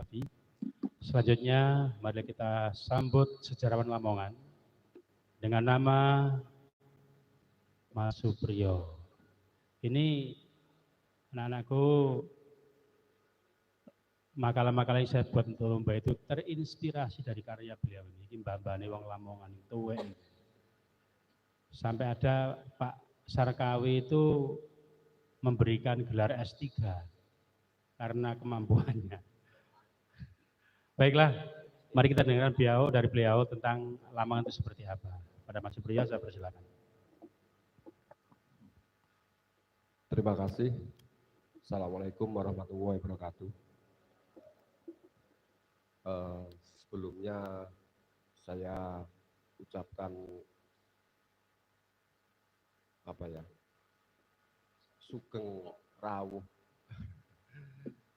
Raffi. Selanjutnya, mari kita sambut sejarawan Lamongan dengan nama Mas Supriyo. Ini anak-anakku, makalah-makalah yang saya buat untuk lomba itu terinspirasi dari karya beliau ini. Mbah-mbahane wong Lamongan itu sampai ada Pak Sarkawi itu memberikan gelar S3 karena kemampuannya. Baiklah, mari kita dengarkan dari beliau tentang Lamongan itu seperti apa. Pada Mas Supriyo, saya persilakan. Terima kasih. Assalamualaikum warahmatullahi wabarakatuh. Sebelumnya saya ucapkan sugeng rawuh.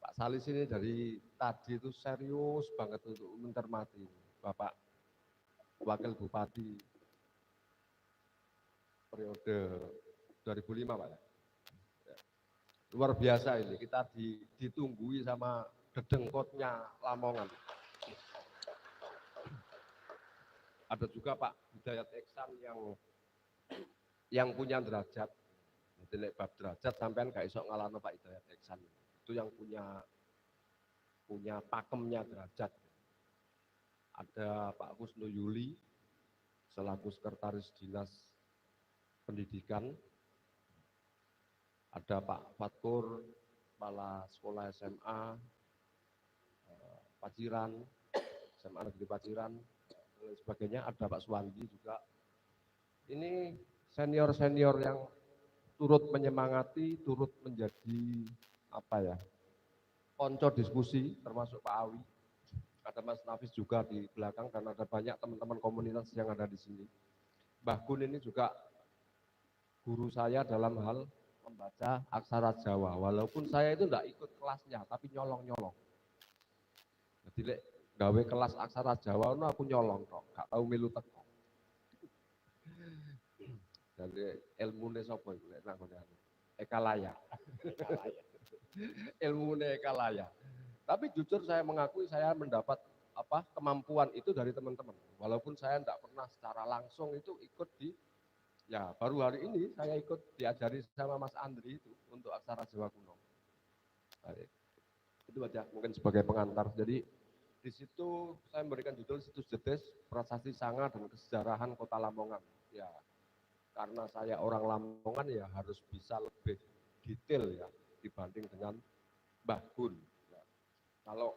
Pak Salis ini dari tadi itu serius banget untuk mencermati Bapak Wakil Bupati periode 2005 Pak. Luar biasa ini, kita ditunggui sama dedengkotnya Lamongan. Ada juga Pak Hidayat Eksan yang punya derajat. Jadi bab derajat sampean gak iso ngalahno Pak Hidayat Eksan. Itu yang punya pakemnya derajat. Ada Pak Kusno Yuli selaku Sekretaris Dinas Pendidikan. Ada Pak Fatkur, Kepala Sekolah SMA Paciran, SMA Negeri Paciran, dan sebagainya. Ada Pak Suwandi juga. Ini senior-senior yang turut menyemangati, turut menjadi konco diskusi, termasuk Pak Awi. Ada Mas Nafis juga di belakang, dan ada banyak teman-teman komunitas yang ada di sini. Mbah Gun ini juga guru saya dalam hal membaca aksara Jawa, walaupun saya itu enggak ikut kelasnya, tapi nyolong-nyolong. Jadi gawe kelas aksara Jawa, aku nyolong kok, gak tahu milu teko. Jadi ilmune sapa iku nek nang Ekalaya. Ilmune Ekalaya. Tapi jujur saya mengakui saya mendapat kemampuan itu dari teman-teman. Walaupun saya enggak pernah secara langsung itu ikut baru hari ini saya ikut diajari sama Mas Andri itu untuk aksara Jawa kuno. Baik. Itu aja mungkin sebagai pengantar. Jadi di situ saya memberikan judul Situs Jetis, Prasasti Sanga dan Kesejarahan Kota Lamongan. Ya, karena saya orang Lamongan ya harus bisa lebih detail ya dibanding dengan Mbah Gun. Ya. Kalau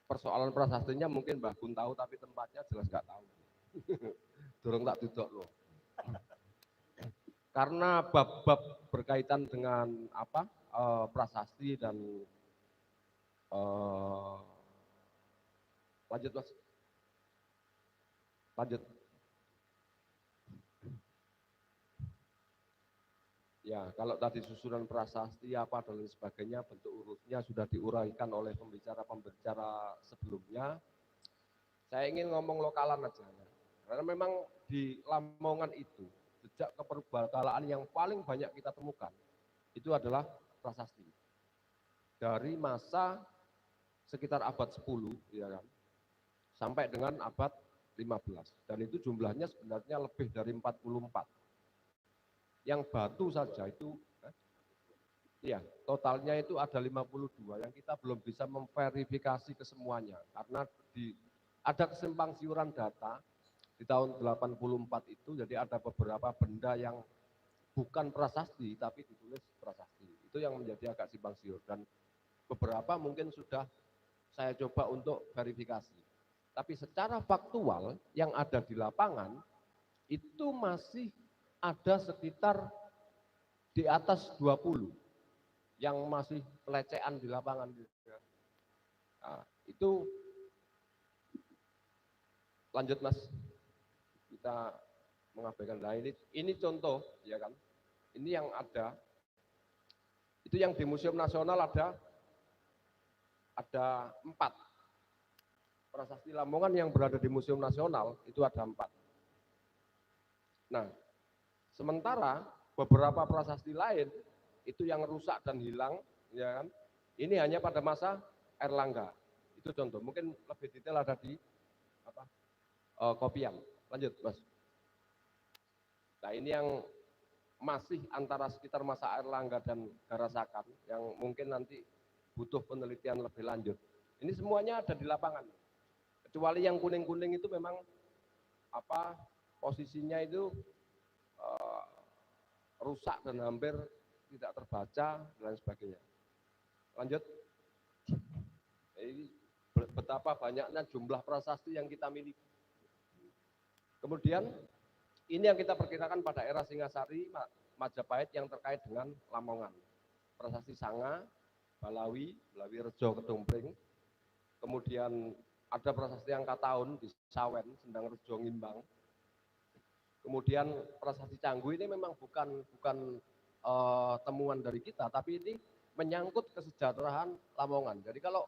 persoalan prasastinya mungkin Mbah Gun tahu, tapi tempatnya jelas nggak tahu. Durung tak duduk loh. Karena bab-bab berkaitan dengan prasasti dan lanjut. Ya, kalau tadi susunan prasasti apa dan lain sebagainya, bentuk urutnya sudah diuraikan oleh pembicara sebelumnya. Saya ingin ngomong lokalan aja ya. Karena memang di Lamongan itu jejak keperbatalaan yang paling banyak kita temukan itu adalah prasasti. Dari masa sekitar abad 10 ya kan, sampai dengan abad 15. Dan itu jumlahnya sebenarnya lebih dari 44. Yang batu saja itu totalnya itu ada 52 yang kita belum bisa memverifikasi kesemuanya karena ada kesimpang siuran data di tahun 84 itu. Jadi ada beberapa benda yang bukan prasasti tapi ditulis prasasti. Itu yang menjadi agak simpang siur, dan beberapa mungkin sudah saya coba untuk verifikasi. Tapi secara faktual yang ada di lapangan itu masih ada sekitar di atas 20 yang masih pelecehan di lapangan. Nah, itu lanjut Mas, kita mengabaikan. Nah, ini contoh ya kan, ini yang ada, itu yang di Museum Nasional ada 4 prasasti Lamongan yang berada di Museum Nasional, itu ada 4. Nah, sementara beberapa prasasti lain itu yang rusak dan hilang, ya kan? Ini hanya pada masa Erlangga. Itu Itu contoh. Mungkin lebih detail ada di apa? Kopian. Lanjut, Mas. Nah, ini yang masih antara sekitar masa Airlangga dan Garasakan yang mungkin nanti butuh penelitian lebih lanjut. Ini semuanya ada di lapangan. Kecuali yang kuning-kuning itu memang posisinya itu rusak dan hampir tidak terbaca dan sebagainya. Lanjut. Ini betapa banyaknya jumlah prasasti yang kita miliki. Kemudian ini yang kita perkirakan pada era Singasari, Majapahit yang terkait dengan Lamongan. Prasasti Sanga, Balawi, Balawi Rejo, Kedumpring. Kemudian ada prasasti angka tahun di Sawen, Sendang Rejo, Ngimbang. Kemudian prasasti Canggu ini memang bukan temuan dari kita, tapi ini menyangkut kesejahteraan Lamongan. Jadi kalau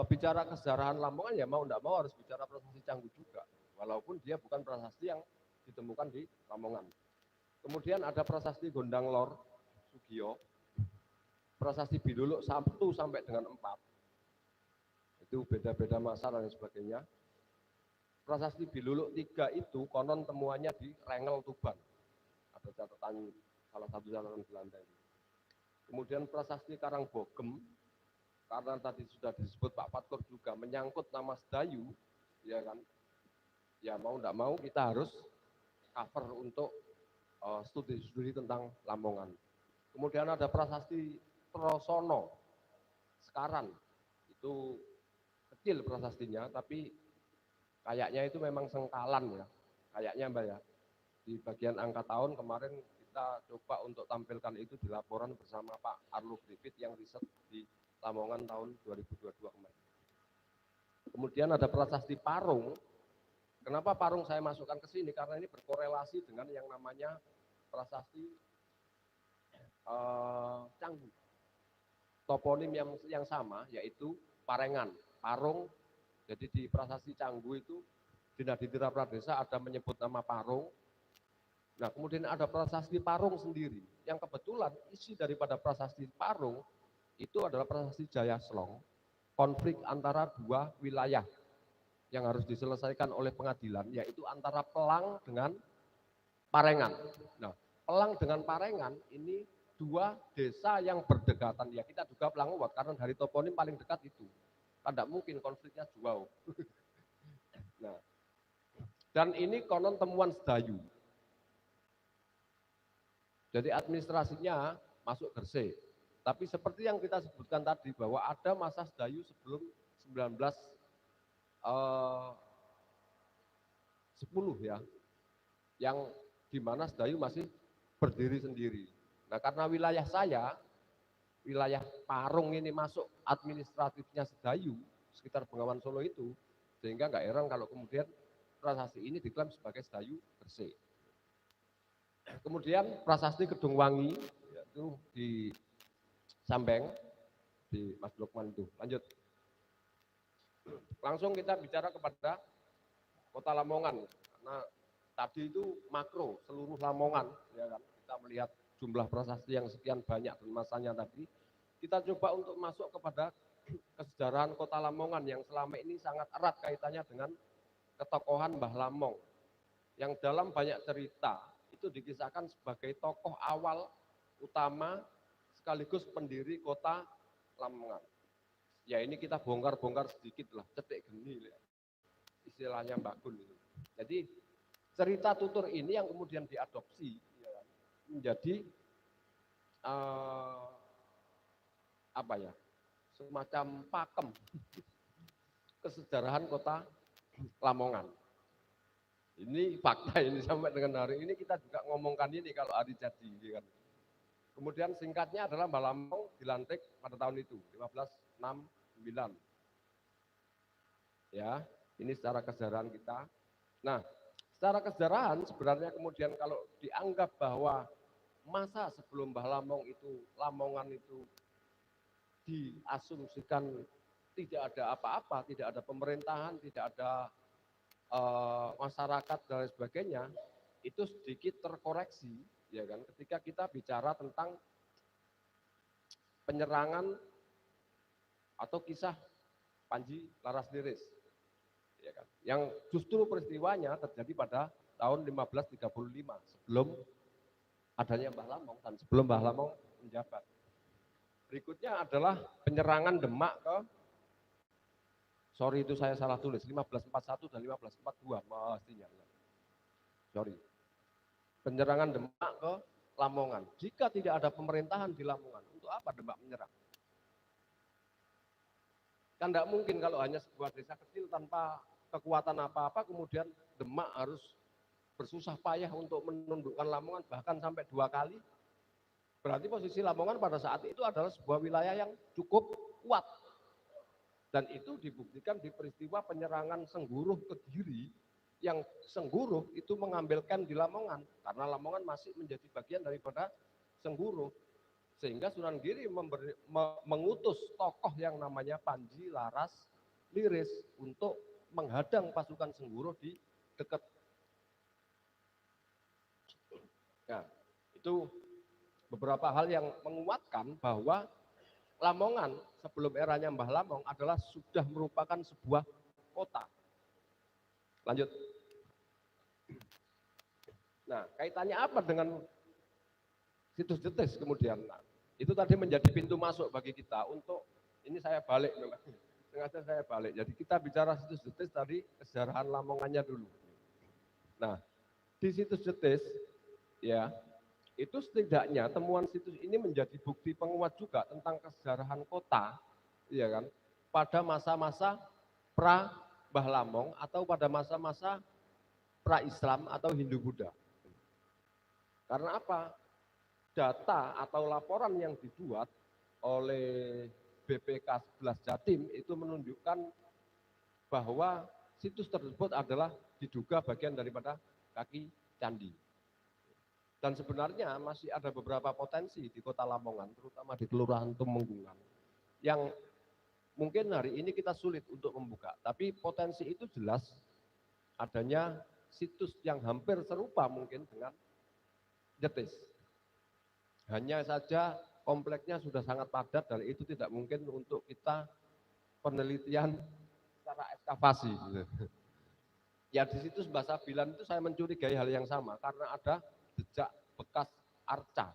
bicara kesejahteraan Lamongan ya mau tidak mau harus bicara prasasti Canggu juga, walaupun dia bukan prasasti yang ditemukan di Lamongan. Kemudian ada prasasti Gondang Lor, Sugio, prasasti Biduluk 1 sampai dengan 4. Itu beda-beda masa dan sebagainya. Prasasti Biluluk 3 itu konon temuannya di Rengel, Tuban. Ada catatan, salah satu catatan Belanda ini. Kemudian prasasti Karangbogem, karena tadi sudah disebut Pak Patkur juga menyangkut nama Sedayu, ya kan? Ya mau tidak mau kita harus cover untuk studi-studi tentang Lamongan. Kemudian ada prasasti Trosono, Sekaran, itu kecil prasastinya, tapi kayaknya itu memang sengkalan ya, kayaknya Mbak ya. Di bagian angka tahun kemarin kita coba untuk tampilkan itu di laporan bersama Pak Arlo Griffith yang riset di Lamongan tahun 2022 kemarin. Kemudian ada prasasti Parung. Kenapa Parung saya masukkan ke sini? Karena ini berkorelasi dengan yang namanya prasasti Canggu. Toponim yang sama yaitu Parengan, Parung. Jadi di prasasti Canggu itu di Naditira Pradesa ada menyebut nama Parung. Nah, kemudian ada prasasti Parung sendiri. Yang kebetulan isi daripada prasasti Parung itu adalah prasasti Jaya Slong, konflik antara dua wilayah yang harus diselesaikan oleh pengadilan, yaitu antara Pelang dengan Parengan. Nah, Pelang dengan Parengan ini dua desa yang berdekatan. Ya kita juga Pelanguwat karena dari toponim paling dekat itu. Tidak mungkin konfliknya jauh. Nah, dan ini konon temuan Sedayu. Jadi administrasinya masuk Gresik. Tapi seperti yang kita sebutkan tadi bahwa ada masa Sedayu sebelum 1910 ya, yang dimana Sedayu masih berdiri sendiri. Nah karena wilayah saya, wilayah Parung ini masuk administratifnya Sedayu, sekitar Bengawan Solo itu, sehingga nggak heran kalau kemudian prasasti ini diklaim sebagai Sedayu Gresik. Kemudian prasasti Kedungwangi, yaitu di Sambeng, di Mas Lukman itu. Lanjut. Langsung kita bicara kepada Kota Lamongan, karena tadi itu makro seluruh Lamongan, ya kan? Kita melihat jumlah prasasti yang sekian banyak dan masanya tadi. Kita coba untuk masuk kepada kesejarahan Kota Lamongan yang selama ini sangat erat kaitannya dengan ketokohan Mbah Lamong, yang dalam banyak cerita itu dikisahkan sebagai tokoh awal utama sekaligus pendiri Kota Lamongan. Ya ini kita bongkar-bongkar sedikit lah, cetek geni ya. Istilahnya Mbak Gun itu. Jadi cerita tutur ini yang kemudian diadopsi ya, menjadi semacam pakem kesejarahan Kota Lamongan. Ini fakta ini sampai dengan hari ini kita juga ngomongkan ini kalau hari jadi. Kan. Kemudian singkatnya adalah Mbah Lamong dilantik pada tahun itu 1569. Ya, ini secara kesejarahan kita. Nah, secara kesejarahan sebenarnya kemudian kalau dianggap bahwa masa sebelum Mbah Lamong itu Lamongan itu diasumsikan tidak ada apa-apa, tidak ada pemerintahan, tidak ada masyarakat dan sebagainya, itu sedikit terkoreksi, ya kan? Ketika kita bicara tentang penyerangan atau kisah Panji Laras Liris. Ya kan? Yang justru peristiwanya terjadi pada tahun 1535 sebelum adanya Mbah Lamong dan sebelum Mbah Lamong menjabat. Berikutnya adalah penyerangan Demak ke, sorry itu saya salah tulis, 1541 dan 1542 mestinya. Sorry. Penyerangan Demak ke Lamongan. Jika tidak ada pemerintahan di Lamongan, untuk apa Demak menyerang? Kan tidak mungkin kalau hanya sebuah desa kecil tanpa kekuatan apa-apa, kemudian Demak harus bersusah payah untuk menundukkan Lamongan, bahkan sampai 2 kali. Berarti posisi Lamongan pada saat itu adalah sebuah wilayah yang cukup kuat. Dan itu dibuktikan di peristiwa penyerangan Sengguruh ke Giri, yang Sengguruh itu mengambilkan di Lamongan, karena Lamongan masih menjadi bagian daripada Sengguruh. Sehingga Sunan Giri mengutus tokoh yang namanya Panji Laras Liris untuk menghadang pasukan Sengguruh di dekat. Nah, itu beberapa hal yang menguatkan bahwa Lamongan sebelum eranya Mbah Lamong adalah sudah merupakan sebuah kota. Lanjut. Nah, kaitannya apa dengan situs Jetis kemudian? Nah, itu tadi menjadi pintu masuk bagi kita untuk, ini saya balik, sengaja saya balik. Jadi kita bicara situs Jetis tadi, kesejarahan Lamongannya dulu. Nah, di situs Jetis, ya, itu setidaknya temuan situs ini menjadi bukti penguat juga tentang kesejarahan kota, ya kan, pada masa-masa pra Mbah Lamong atau pada masa-masa pra Islam atau Hindu Buddha. Karena apa? Data atau laporan yang dibuat oleh BPK 11 Jatim itu menunjukkan bahwa situs tersebut adalah diduga bagian daripada kaki candi. Dan sebenarnya masih ada beberapa potensi di Kota Lamongan, terutama di Kelurahan Tumenggungan, yang mungkin hari ini kita sulit untuk membuka. Tapi potensi itu jelas adanya situs yang hampir serupa mungkin dengan Jetis. Hanya saja kompleksnya sudah sangat padat dan itu tidak mungkin untuk kita penelitian secara ekskavasi. Ya di situs Mbah Sabilan itu saya mencurigai hal yang sama karena ada jejak bekas arca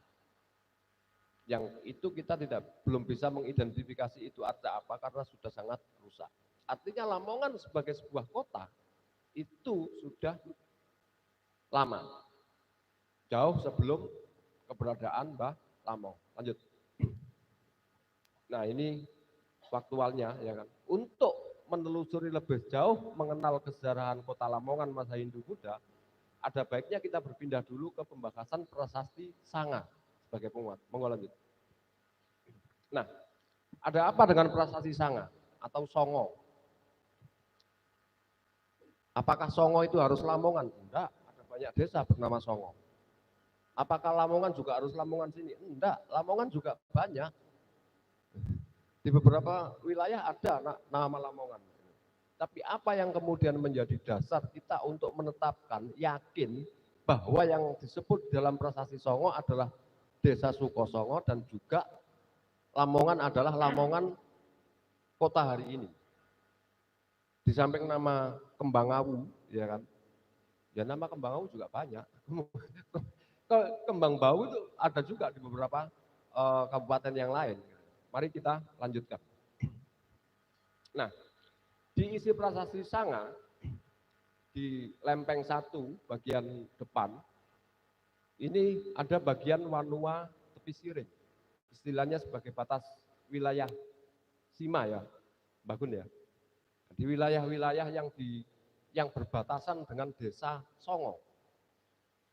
yang itu kita belum bisa mengidentifikasi itu arca apa karena sudah sangat rusak. Artinya Lamongan sebagai sebuah kota itu sudah lama, jauh sebelum keberadaan Mbah Lamong. Lanjut. Nah ini faktualnya ya kan. Untuk menelusuri lebih jauh mengenal kesejarahan Kota Lamongan masa Hindu Buddha, ada baiknya kita berpindah dulu ke pembahasan prasasti Sanga sebagai penguat. Monggo lanjut. Nah, ada apa dengan prasasti Sanga atau Songo? Apakah Songo itu harus Lamongan? Enggak, ada banyak desa bernama Songo. Apakah Lamongan juga harus Lamongan sini? Enggak, Lamongan juga banyak. Di beberapa wilayah ada nama Lamongan. Tapi apa yang kemudian menjadi dasar kita untuk menetapkan yakin bahwa yang disebut dalam prasasti Songo adalah Desa Sukosongo dan juga Lamongan adalah Lamongan kota hari ini. Di samping nama Kembangawu, ya kan? Ya nama Kembangawu juga banyak. Kembang Bau itu ada juga di beberapa kabupaten yang lain. Mari kita lanjutkan. Nah, di isi prasasti Sanga, di lempeng 1 bagian depan, ini ada bagian Wanua Tepi Siring. Istilahnya sebagai batas wilayah Sima ya, Bagun ya. Di wilayah-wilayah yang berbatasan dengan desa Songo.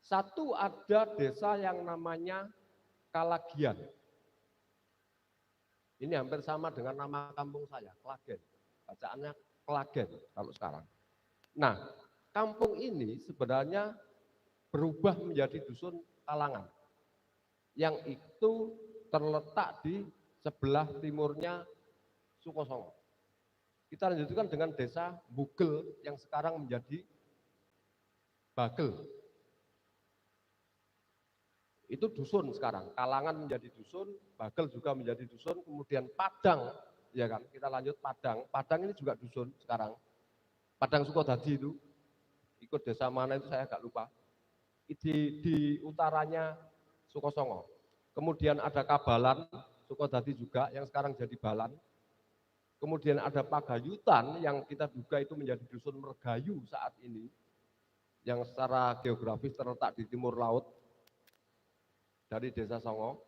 Satu ada desa yang namanya Kalagian. Ini hampir sama dengan nama kampung saya, Klagen. Bacaannya Klagen kalau sekarang. Nah, kampung ini sebenarnya berubah menjadi dusun Kalangan. Yang itu terletak di sebelah timurnya Sukosongo. Kita lanjutkan dengan desa Bugel yang sekarang menjadi Bagel. Itu dusun sekarang, Kalangan menjadi dusun, Bagel juga menjadi dusun, kemudian Padang ya kan? Kita lanjut Padang. Padang ini juga dusun sekarang. Padang Sukodadi itu ikut desa mana itu saya agak lupa. Di utaranya Sukosongo. Kemudian ada Kabalan, Sukodadi juga yang sekarang jadi Balan. Kemudian ada Pagayutan yang kita duga itu menjadi dusun Mergayu saat ini, yang secara geografis terletak di timur laut dari desa Songo.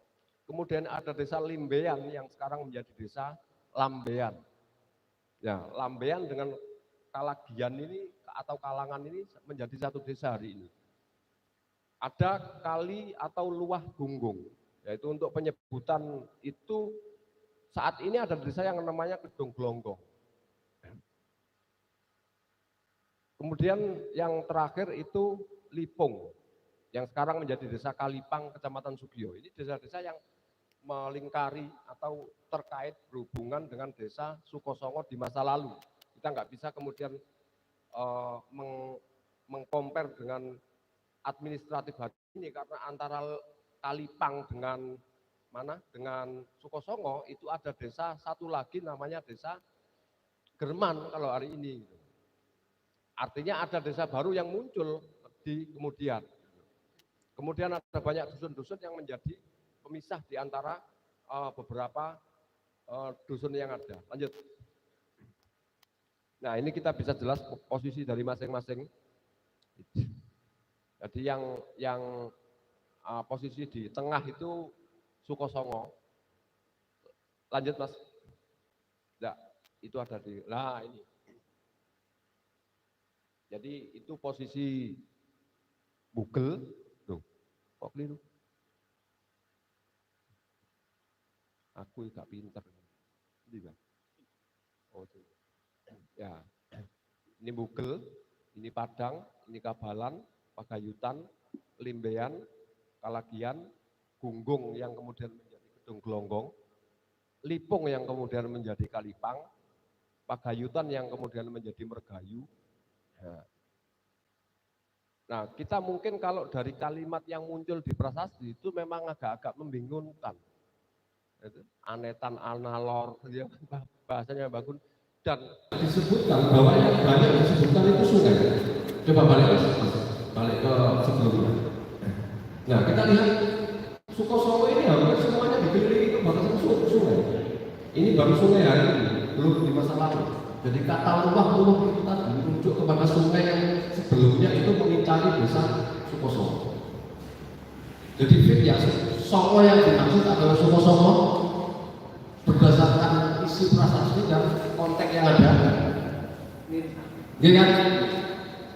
Kemudian ada desa Limbean yang sekarang menjadi desa Lambean. Ya, Lambean dengan Kalagian ini atau Kalangan ini menjadi satu desa hari ini. Ada kali atau luah Gunggung, yaitu untuk penyebutan itu saat ini ada desa yang namanya Kedung Glonggong. Kemudian yang terakhir itu Lipung, yang sekarang menjadi desa Kalipang, Kecamatan Sugiyo. Ini desa-desa yang melingkari atau terkait berhubungan dengan desa Sukosongo di masa lalu. Kita nggak bisa kemudian mengcompare dengan administratif hari ini, karena antara Kalipang dengan dengan Sukosongo itu ada desa satu lagi namanya desa German kalau hari ini. Artinya ada desa baru yang muncul di kemudian. Kemudian ada banyak dusun-dusun yang menjadi pemisah di antara beberapa dusun yang ada. Lanjut. Nah, ini kita bisa jelas posisi dari masing-masing. Jadi yang posisi di tengah itu Sukosongo. Lanjut, Mas. Nah, itu ada di, nah ini. Jadi itu posisi Bugel. Tuh, kok keliru? Aku gak pinter. Ini kan? Oh, itu. Ya. Ini Bugel, ini Padang, ini Kabalan, Pagayutan, Limbean, Kalagian, Gunggung yang kemudian menjadi Kedung Glonggong, Lipung yang kemudian menjadi Kalipang, Pagayutan yang kemudian menjadi Mergayu. Nah, kita mungkin kalau dari kalimat yang muncul di prasasti itu memang agak-agak membingungkan. Anetan, analor, bahasanya bagus. Dan disebutkan bahwa yang banyak disebutkan itu sungai. Coba balik ke sebelumnya. Nah, kita lihat Sukosongo ini hampir semuanya dikelilingi itu baru sungai. Ini baru sungai hari ini, belum di masa lalu. Jadi kata luah itu tadi merujuk kepada sungai yang sebelumnya itu mengitari desa Sukosongo. Jadi ya Songo yang dimaksud adalah Sukosongo berdasarkan isi prasasti dan konteks yang ada. Ini kan?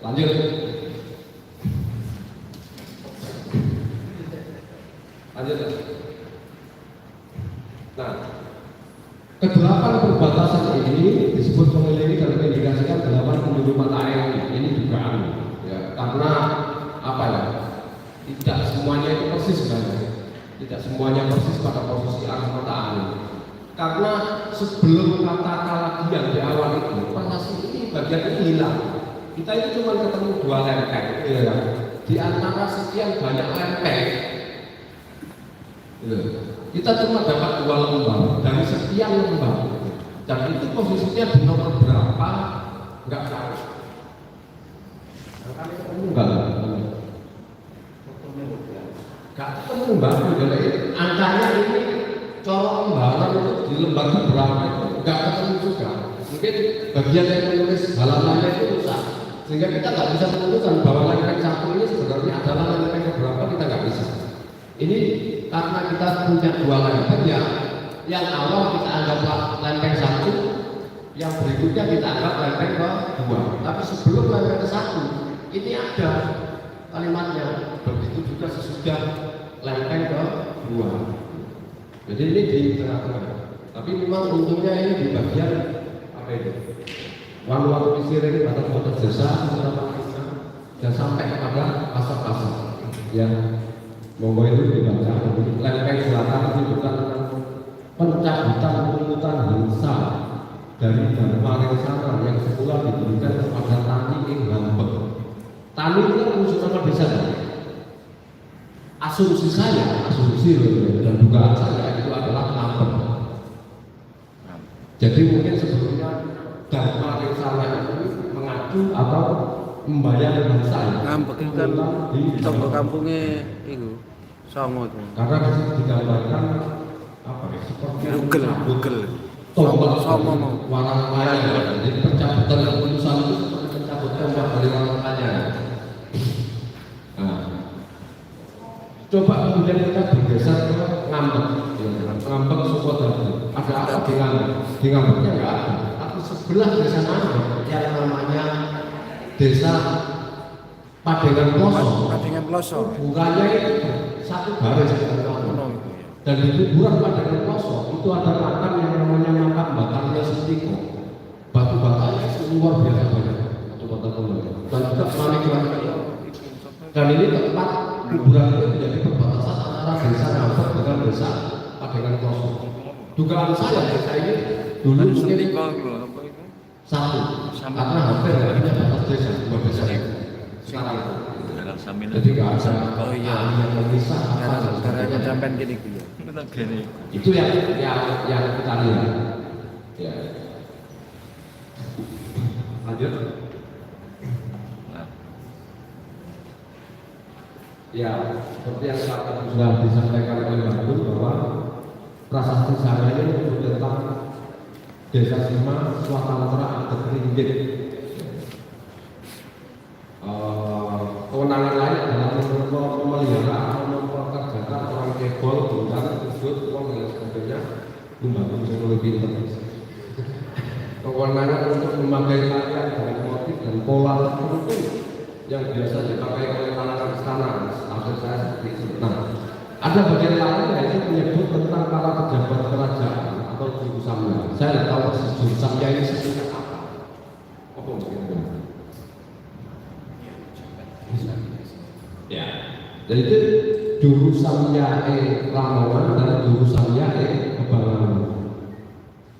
Lanjut. Nah, kedelapan perbatasan ini disebut mengelilingi dan mengindikasikan 8 penjuru mata air. Ini dugaan, ya, karena apa ya? Tidak semuanya itu persis sebenarnya. Tidak semuanya persis pada posisi arus mata angin. Karena sebelum kata Kalagian di awal itu, prasasti ini bagian ini hilang. Kita itu cuma ketemu 2 lempeng, ya. Di antara sekian banyak lempeng. Kita cuma dapat 2 lembar dari sekian lembar, dan itu posisinya di nomor berapa nggak tahu. Kami ketemu nggak ketemu mbak, jadi angkanya ini colok lembaran itu di lembar berapa itu nggak ketemu juga. Mungkin bagian yang menulis halamannya itu rusak, sehingga kita nggak bisa menentukan bahwa lempeng satu ini sebenarnya adalah lempeng berapa, kita nggak bisa. Ini karena kita punya 2 lempeng ya, yang awal kita anggap lempeng 1, yang berikutnya kita anggap lempeng ke-2. Tapi sebelum lempeng ke-1, ini ada kalimatnya, begitu juga sesudah lempeng ke-2. Jadi ini di tengah-tengah. Tapi memang untungnya ini di bagian apa itu? Wan-wan pisir ini batas-batas desa, dan sampai kepada pasar-pasar. Ya. Monggo itu dibaca. Lempeng selatan itu bukan pencabutan pungutan Hansa dari Dharma Rengsana yang semula diberikan kepada Tani ing Hambek. Tani itu kan musuh nama desa. Asumsi saya, asumsi dan dugaan saya itu adalah Hambek. Jadi mungkin sebelumnya Dharma Reksana itu mengacu atau membayar bahasa. Ngambek itu kan toko kampungnya itu Songo itu. Karena di situ digambarkan apa ya? Seperti Google. tombak Songo mau. warang layar. Jadi pencabutan keputusan itu seperti pencabut tombak dari warang layar. Nah, coba kemudian kita bergeser ke ngambek. Ngambek suku tadi. Ada apa di ngambek? Di ngambeknya nggak ada. Tapi sebelah desa ngambek yang namanya desa Padengan Ploso. Padengan Ploso. Bukannya itu satu garis dan di kuburan Padengan Ploso itu ada makam yang namanya makam Batarnya Sutiko. Batu batanya luar biasa banyak. Batu dan juga Maniklan. Dan ini tempat kuburan itu menjadi perbatasan antara desa Ngambek dengan desa Padengan Ploso. Dugaan saya desa ini dulu mungkin satu, karena hampir nggak punya batas desa, dua desa itu. Sekarang itu. Jadi nggak ada yang memisah apa Caranya sampean gini ya. itu yang kita lihat. Ya. Lanjut. Ya, seperti yang sudah disampaikan oleh Pak Gun bahwa prasasti saya ini tentang Desa Sima, Swatantra, Tegringgit. Kewenangan lain adalah memelihara atau memperkerjakan orang cebol, bundar, kusut, uang dan sebagainya, membangun teknologi internet. Kewenangan untuk memakai pakaian dengan motif dan pola tertentu yang biasa dipakai oleh kalangan istana, maksud saya seperti itu. Nah, ada bagian lain yaitu menyebut tentang para pejabat kerajaan atau jurusannya. Saya tidak tahu persis jurusannya ini sebenarnya apa. Apa mungkin? Ya, jadi itu jurusannya Lamongan dan jurusannya Kebangan.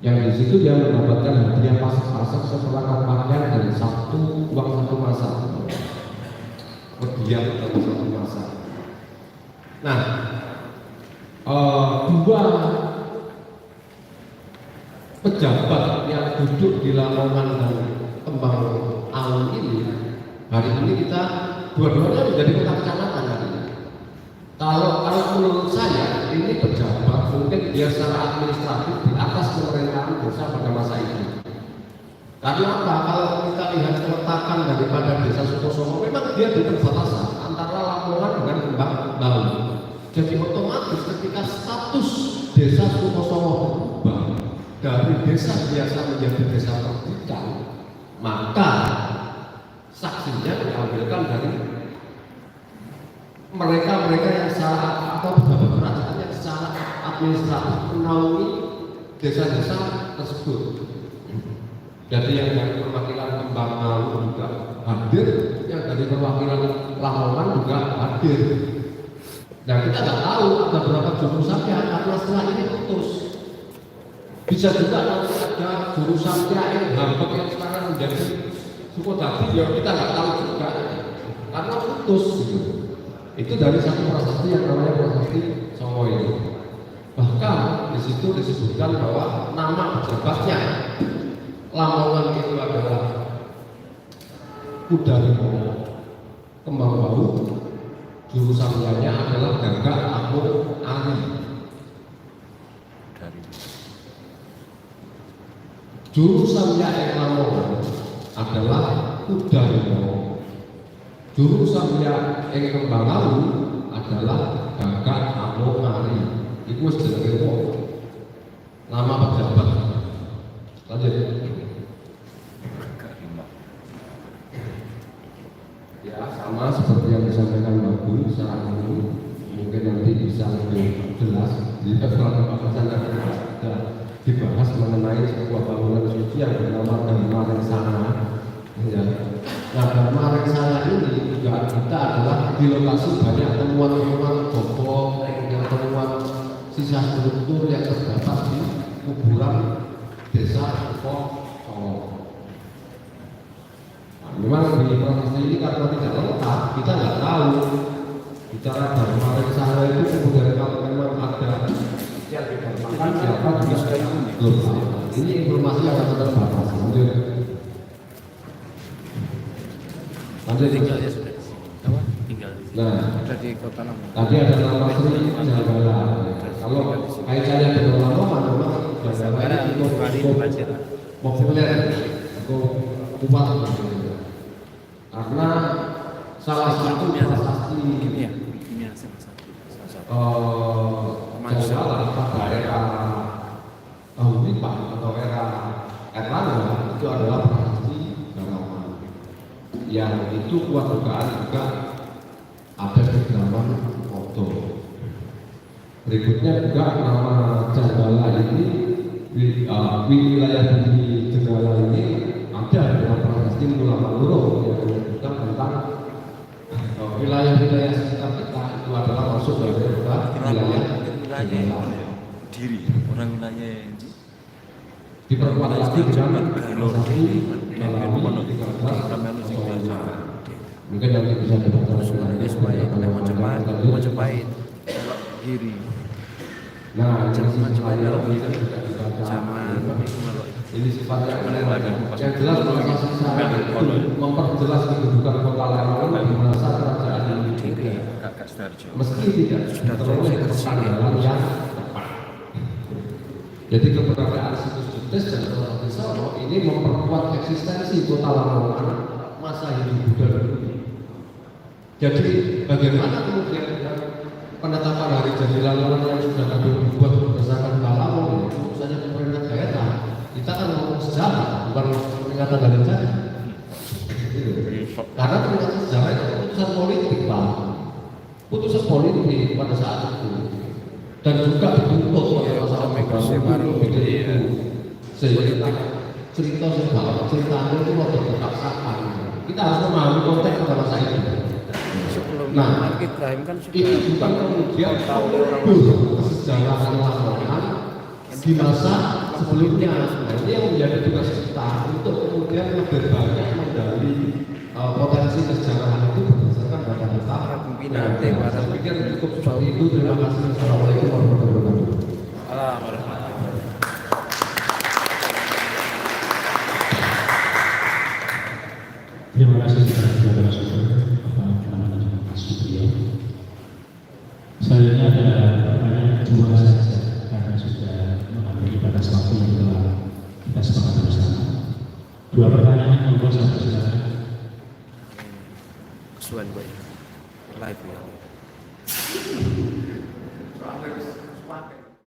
Yang di situ dia mendapatkan hadiah pasak-pasak seperangkat pakaian dan uang satu masa. Hadiah dalam satu masa. Nah, dua pejabat yang duduk di Lamongan dan Kembang Amun ini hari ini kita dua-duanya menjadi kota kecamatan hari ini. Kalau menurut saya ini pejabat mungkin dia secara administratif di atas pemerintahan desa pada masa itu. Karena apa? Kalau kita lihat keletakan daripada desa Sukosongo, memang dia di perbatasan antara Lamongan dengan Kembang Bau. Jadi otomatis ketika status desa Sukosongo berubah dari desa biasa menjadi desa terbuka, maka saksinya diambilkan dari mereka yang secara atau pejabat kerajaan yang secara administratif menaungi desa-desa tersebut. Jadi yang dari perwakilan Kembang Amun juga hadir, yang dari perwakilan Lamongan juga hadir. Nah, kita nggak tahu ada berapa jurusannya karena setelah ini putus. Bisa juga nanti ada jurusannya yang Ngambek yang sekarang menjadi suku tadi, ya kita nggak tahu juga karena putus. Gitu. Itu dari satu prasasti yang namanya prasasti Songo ini. Bahkan di situ disebutkan bahwa nama pejabatnya Lamongan itu adalah Kudarimo Kembang Bau, jurusannya adalah Gagak Amun Ali. Jurusannya Lamongan adalah Kudarimo, jurusannya Kembang Bau adalah Gagak Amun Ali. Itu sebenarnya nama pejabat. Lanjut. Ya, sama seperti yang disampaikan Mbak Gun secara umum, mungkin nanti bisa lebih jelas jika setelah pembahasan ada dibahas mengenai sebuah bangunan suci yang bernama Dharma Reksana. Ya. Nah, Dharma Reksana ini juga kita adalah di lokasi banyak temuan-temuan bokong, temuan sisa struktur yang terdapat di kuburan desa Sukosongo. Memang di prasasti ini karena tidak lengkap, kita nggak tahu bicara Dharma Reksana itu kemudian kalau memang ada yang didharmakan siapa juga belum tahu. Ini informasi yang sangat terbatas. Lanjut. Tinggal ya sudah. Apa? Tinggal. Nah, Sudah di Kota Lamongan. tadi ada nama Sri Janggala. Kalau kaitannya dengan Lamongan, memang Janggala itu populer, kuat. Karena salah satu prestasi Janggala pada era tahun Lipa atau era Erlangga itu adalah prestasi Lamongan. Yang itu kuat dugaan juga ada di zaman Oto. Berikutnya juga nama Janggala ini wilayah di Janggala ini ada dalam prestasi ulama Luro yang menyebutkan tentang wilayah-wilayah sekitar kita itu adalah masuk dari wilayah Diri, orang wilayah diperkuat lagi dengan prestasi mungkin nanti bisa dibaca Majapahit, Giri, nah zaman ini sifatnya yang jelas prestasi saya itu memperjelas kedudukan kota Lamongan di masa kerajaan yang Giri, meski tidak teroleh kesadaran yang tepat. Jadi keberadaan situs Judes dan Kota Solo ini memperkuat eksistensi kota Lamongan masa hidup Buddha dulu. Jadi bagaimana kemudian penetapan hari jadi Lamongan yang sudah kami buat berdasarkan Lamongan itu misalnya pemerintah daerah, kita kan ngomong sejarah bukan peringatan dari jadi. Karena peringatan sejarah itu keputusan politik Pak, putusan politik pada saat itu dan juga dituntut oleh masalah itu sehingga cerita ceritanya itu waktu terpaksakan. Kita harus memahami konteks pada masa itu. Nah, Ibrahim kan ini bukan kemudian kesejarahan Lamongan di masa sebelumnya. Nah, ini yang menjadi tugas kita untuk kemudian lebih banyak menggali potensi kesejarahan itu berdasarkan data-data pimpinan saya pikir cukup seperti itu. Terima kasih. Assalamualaikum warahmatullahi wabarakatuh. Terima kasih kepada narasumber Bapak Penanganan dan Masuk beliau. Selanjutnya ada pertanyaan kedua saja karena sudah mengambil batas waktu yang telah kita sepakati bersama. Dua pertanyaan monggo silakan. Kesuan gue.